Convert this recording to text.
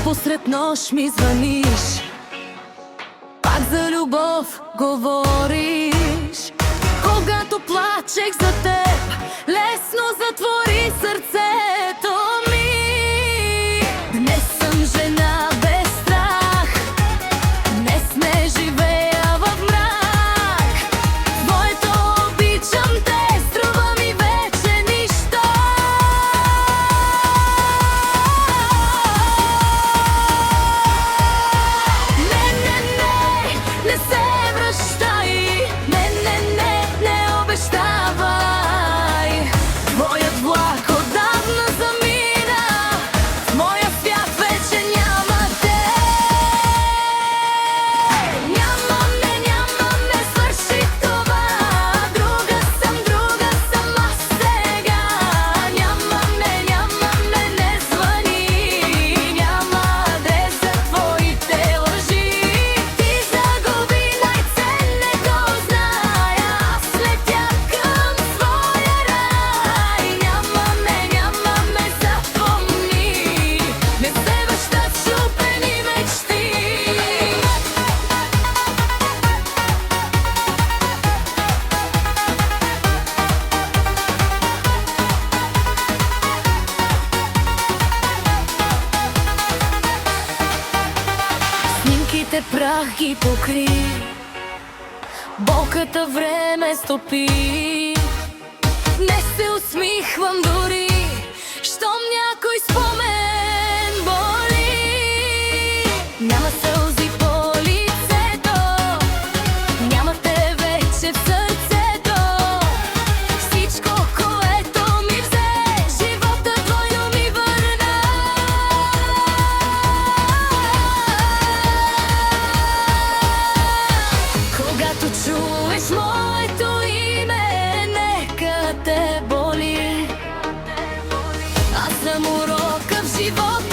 посред нощ ми звъниш, пак за любов говориш. Когато плачех за теб, лесно затвори сърцето ми. Днес съм жена без страх, днес не живея в мрак. Твоето обичам те, струва ми вече нищо. Не се връщай, не обещавай. Моят влак отдавна замина, в моя свят вече няма те. Няма ме, свърши това. Друга съм аз сега. Няма ме, не звъни. Няма адрес за твоите лъжи. Ти загуби най-ценното, зная. Аз летях към своя рай. Няма ме, запомни. Не се връщат счупени мечти. Снимките прах ги покри, болката време стопи. Не се усмихвам дори, щом някой спомен боли. Няма сълзи по лицето, няма те вече в сърцето. Всичко, което ми взе, живота двойно ми върна. Когато чуеш моето име, нека те боли. Аз съм урока в живота.